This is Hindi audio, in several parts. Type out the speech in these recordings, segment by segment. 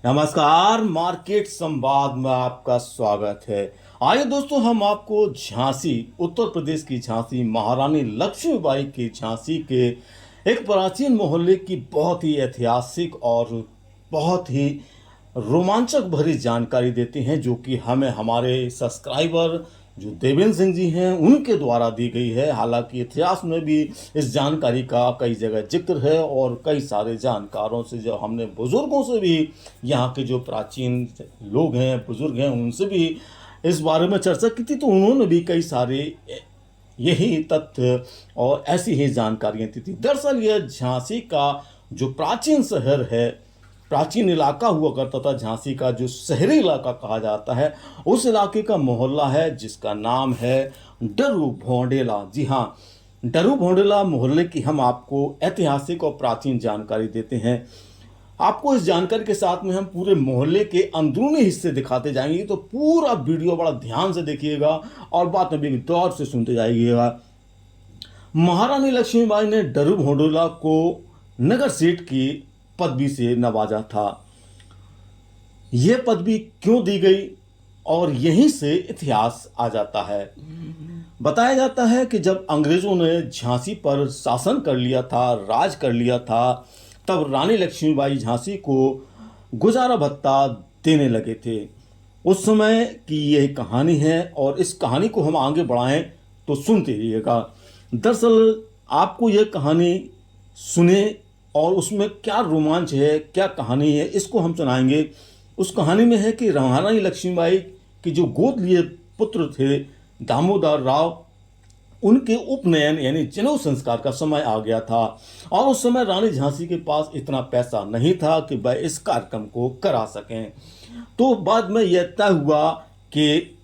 नमस्कार, मार्केट संवाद में आपका स्वागत है। आइए दोस्तों, हम आपको झांसी, उत्तर प्रदेश की झांसी, महारानी लक्ष्मीबाई की झांसी के एक प्राचीन मोहल्ले की बहुत ही ऐतिहासिक और बहुत ही रोमांचक भरी जानकारी देते हैं, जो कि हमें हमारे सब्सक्राइबर जो देवेंद्र सिंह जी हैं उनके द्वारा दी गई है। हालांकि इतिहास में भी इस जानकारी का कई जगह जिक्र है और कई सारे जानकारों से, जो हमने बुजुर्गों से भी, यहाँ के जो प्राचीन लोग हैं, बुजुर्ग हैं, उनसे भी इस बारे में चर्चा की थी, तो उन्होंने भी कई सारे यही तथ्य और ऐसी ही जानकारियाँ दी थी। दरअसल यह झांसी का जो प्राचीन शहर है, प्राचीन इलाका हुआ करता था, झांसी का जो शहरी इलाका कहा जाता है, उस इलाके का मोहल्ला है जिसका नाम है डरू भोंडेला। जी हाँ, डरू भोंडेला मोहल्ले की हम आपको ऐतिहासिक और प्राचीन जानकारी देते हैं। आपको इस जानकारी के साथ में हम पूरे मोहल्ले के अंदरूनी हिस्से दिखाते जाएंगे, तो पूरा वीडियो बड़ा ध्यान से देखिएगा और बाद में भी गौर से सुनते जाइएगा। महारानी लक्ष्मीबाई ने डरू भोंडेला को नगर सेठ की पदवी से नवाजा था। यह पदवी क्यों दी गई, और यहीं से इतिहास आ जाता है। बताया जाता है कि जब अंग्रेजों ने झांसी पर शासन कर लिया था, राज कर लिया था, तब रानी लक्ष्मीबाई झांसी को गुजारा भत्ता देने लगे थे। उस समय की यह कहानी है और इस कहानी को हम आगे बढ़ाएं तो सुनते रहिएगा। दरअसल आपको यह कहानी सुने और उसमें क्या रोमांच है, क्या कहानी है, इसको हम सुनाएंगे। उस कहानी में है कि महारानी लक्ष्मीबाई के जो गोद लिए पुत्र थे दामोदर राव, उनके उपनयन यानी जनेऊ संस्कार का समय आ गया था और उस समय रानी झांसी के पास इतना पैसा नहीं था कि वह इस कार्यक्रम को करा सकें। तो बाद में यह तय हुआ कि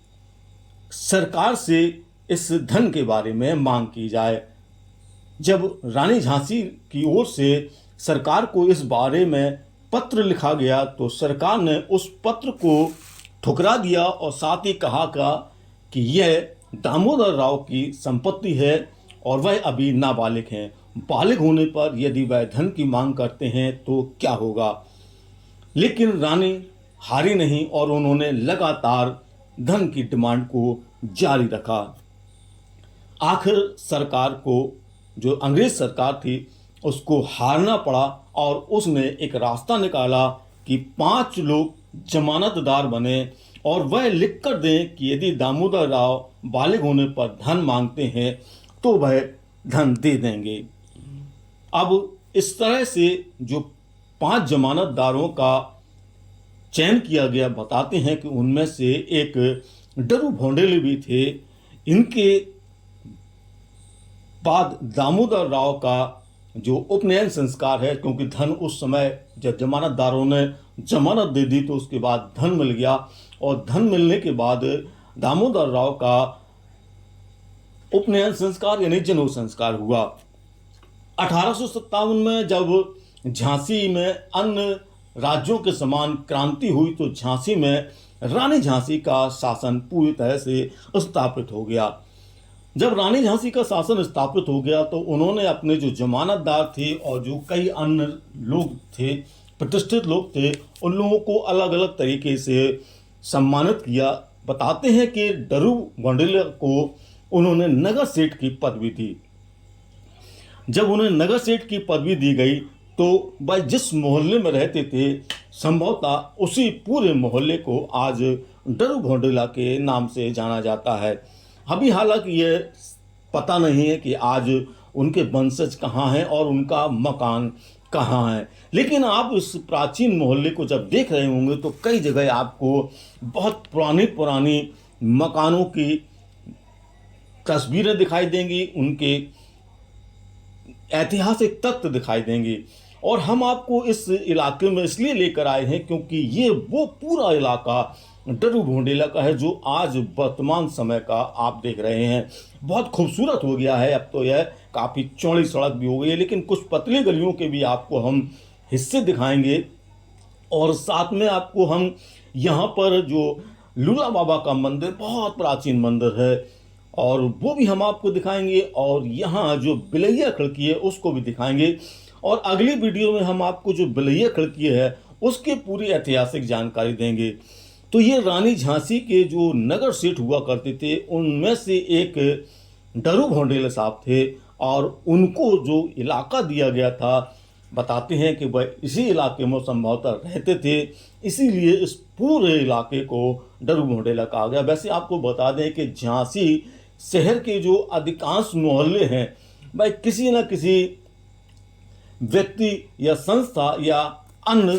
सरकार से इस धन के बारे में मांग की जाए। जब रानी झांसी की ओर से सरकार को इस बारे में पत्र लिखा गया, तो सरकार ने उस पत्र को ठुकरा दिया और साथ ही कहा कि यह दामोदर राव की संपत्ति है और वह अभी नाबालिग हैं। बालिग होने पर यदि वह धन की मांग करते हैं तो क्या होगा। लेकिन रानी हारी नहीं और उन्होंने लगातार धन की डिमांड को जारी रखा। आखिर सरकार को, जो अंग्रेज सरकार थी, उसको हारना पड़ा और उसने एक रास्ता निकाला कि 5 लोग जमानतदार बने और वह लिख कर दें कि यदि दामोदर राव बालिग होने पर धन मांगते हैं तो वह धन दे देंगे। अब इस तरह से जो 5 जमानतदारों का चयन किया गया, बताते हैं कि उनमें से एक डरू भोंडेले भी थे। इनके बाद दामोदर राव का जो उपनयन संस्कार है, क्योंकि धन उस समय जब जमानतदारों ने जमानत दे दी तो उसके बाद धन मिल गया और धन मिलने के बाद दामोदर राव का उपनयन संस्कार यानी जनेऊ संस्कार हुआ। 1857 में जब झांसी में अन्य राज्यों के समान क्रांति हुई तो झांसी में रानी झांसी का शासन पूरी तरह से स्थापित हो गया। जब रानी झांसी का शासन स्थापित हो गया तो उन्होंने अपने जो जमानतदार थे और जो कई अन्य लोग थे, प्रतिष्ठित लोग थे, उन लोगों को अलग अलग तरीके से सम्मानित किया। बताते हैं कि डरू भोंडेले को उन्होंने नगर सेठ की पदवी दी। जब उन्हें नगर सेठ की पदवी दी गई तो वह जिस मोहल्ले में रहते थे, संभवतः उसी पूरे मोहल्ले को आज डरू भोंडेला के नाम से जाना जाता है। अभी हालांकि ये पता नहीं है कि आज उनके वंशज कहाँ हैं और उनका मकान कहाँ है, लेकिन आप इस प्राचीन मोहल्ले को जब देख रहे होंगे तो कई जगह आपको बहुत पुरानी पुरानी मकानों की तस्वीरें दिखाई देंगी, उनके ऐतिहासिक तथ्य दिखाई देंगे। और हम आपको इस इलाके में इसलिए लेकर आए हैं क्योंकि ये वो पूरा इलाका डरू भोंडेला का है जो आज वर्तमान समय का आप देख रहे हैं। बहुत खूबसूरत हो गया है, अब तो यह काफ़ी चौड़ी सड़क भी हो गई है, लेकिन कुछ पतली गलियों के भी आपको हम हिस्से दिखाएंगे और साथ में आपको हम यहाँ पर जो लूला बाबा का मंदिर, बहुत प्राचीन मंदिर है, और वो भी हम आपको दिखाएंगे और यहाँ जो बिलैया खिड़की है उसको भी दिखाएंगे। और अगली वीडियो में हम आपको जो बिलैया खिड़की है उसकी पूरी ऐतिहासिक जानकारी देंगे। तो ये रानी झांसी के जो नगर सेठ हुआ करते थे उनमें से एक डरू भोंडेले साहब थे, और उनको जो इलाका दिया गया था, बताते हैं कि वह इसी इलाके में संभवतः रहते थे, इसीलिए इस पूरे इलाके को डरू भोंडेला कहा गया। वैसे आपको बता दें कि झांसी शहर के जो अधिकांश मोहल्ले हैं वह किसी न किसी व्यक्ति या संस्था या अन्य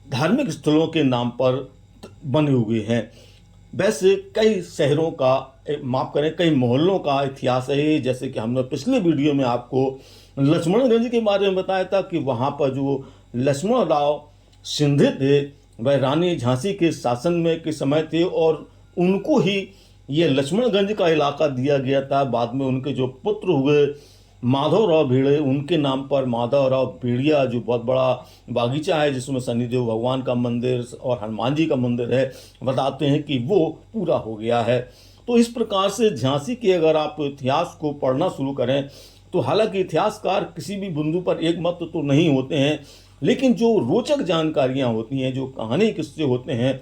धार्मिक स्थलों के नाम पर बने हुए हैं। वैसे कई शहरों का, माफ करें, कई मोहल्लों का इतिहास है। जैसे कि हमने पिछले वीडियो में आपको लक्ष्मणगंज के बारे में बताया था कि वहाँ पर जो लक्ष्मण राव सिंधे थे वह रानी झांसी के शासन में के समय थे, और उनको ही ये लक्ष्मणगंज का इलाका दिया गया था। बाद में उनके जो पुत्र हुए माधवराव भिड़े, उनके नाम पर माधवराव भेड़िया जो बहुत बड़ा बागीचा है जिसमें शनिदेव भगवान का मंदिर और हनुमान जी का मंदिर है, बताते हैं कि वो पूरा हो गया है। तो इस प्रकार से झांसी के अगर आप इतिहास को पढ़ना शुरू करें तो हालांकि इतिहासकार किसी भी बिंदु पर एक मत तो नहीं होते हैं, लेकिन जो रोचक जानकारियां होती हैं, जो कहानी किस्से होते हैं,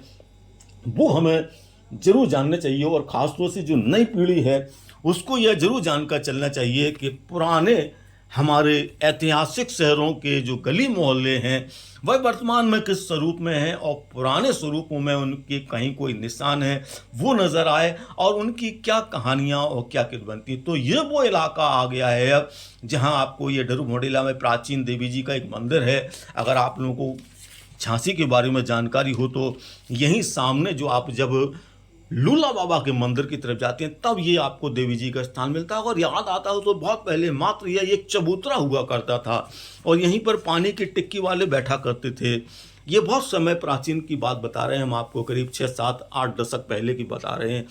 वो हमें जरूर जानने चाहिए। और ख़ासतौर से जो नई पीढ़ी है उसको यह जरूर जानकर चलना चाहिए कि पुराने हमारे ऐतिहासिक शहरों के जो गली मोहल्ले हैं वह वर्तमान में किस स्वरूप में हैं, और पुराने स्वरूपों में उनके कहीं कोई निशान है वो नज़र आए, और उनकी क्या कहानियाँ और क्या किदवंती। तो ये वो इलाका आ गया है अब जहाँ आपको ये डरू भोंडेला में प्राचीन देवी जी का एक मंदिर है। अगर आप लोगों को झांसी के बारे में जानकारी हो तो यहीं सामने जो आप जब लूला बाबा के मंदिर की तरफ जाते हैं तब ये आपको देवी जी का स्थान मिलता है। और याद आता हो तो बहुत पहले मात्र यह एक चबूतरा हुआ करता था, और यहीं पर पानी की टिक्की वाले बैठा करते थे। ये बहुत समय प्राचीन की बात बता रहे हैं हम आपको, करीब 6, 7, 8 दशक पहले की बता रहे हैं।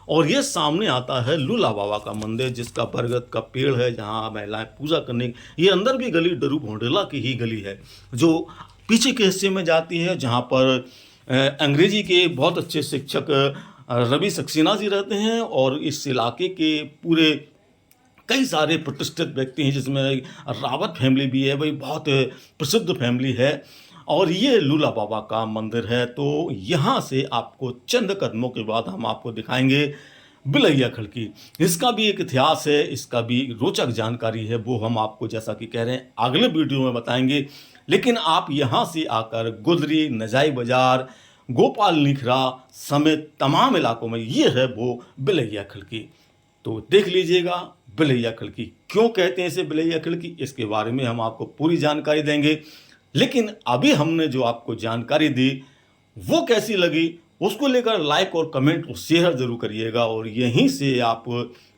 और ये सामने आता है लूला बाबा का मंदिर, जिसका बरगद का पेड़ है, जहाँ महिलाएं पूजा करने, ये अंदर भी गली डरू भोंडेला की ही गली है जो पीछे के हिस्से में जाती है, जहाँ पर अंग्रेजी के बहुत अच्छे शिक्षक रवि सक्सेना जी रहते हैं। और इस इलाके के पूरे कई सारे प्रतिष्ठित व्यक्ति हैं, जिसमें रावत फैमिली भी है, वही बहुत प्रसिद्ध फैमिली है। और ये लूला बाबा का मंदिर है। तो यहाँ से आपको चंद कदमों के बाद हम आपको दिखाएंगे बिलैया खड़की। इसका भी एक इतिहास है, इसका भी रोचक जानकारी है, वो हम आपको जैसा कि कह रहे हैं अगले वीडियो में बताएंगे। लेकिन आप यहाँ से आकर गुदरी, नजाई बाजार, गोपाल निखरा समेत तमाम इलाकों में ये है वो बिलैया खड़की। तो देख लीजिएगा बिलैया खड़की क्यों कहते हैं इसे बिलैया खड़की, इसके बारे में हम आपको पूरी जानकारी देंगे। लेकिन अभी हमने जो आपको जानकारी दी वो कैसी लगी उसको लेकर लाइक और कमेंट और शेयर जरूर करिएगा। और यहीं से आप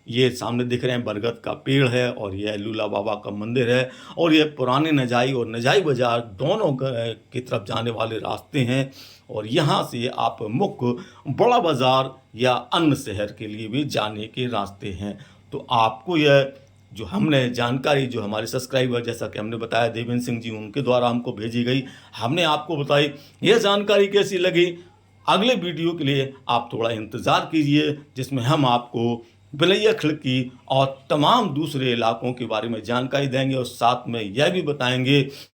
ये सामने दिख रहे हैं बरगद का पेड़ है, और यह लूला बाबा का मंदिर है, और यह पुराने नजाई और नजाई बाजार दोनों की तरफ जाने वाले रास्ते हैं। और यहाँ से आप मुख्य बड़ा बाजार या अन्य शहर के लिए भी जाने के रास्ते हैं। तो आपको यह जो हमने जानकारी, जो हमारे सब्सक्राइबर, जैसा कि हमने बताया देवेंद्र सिंह जी, उनके द्वारा हमको भेजी गई, हमने आपको बताई, यह जानकारी कैसी लगी अगले वीडियो के लिए आप थोड़ा इंतज़ार कीजिए, जिसमें हम आपको बिलैया खड़की और तमाम दूसरे इलाकों के बारे में जानकारी देंगे, और साथ में यह भी बताएंगे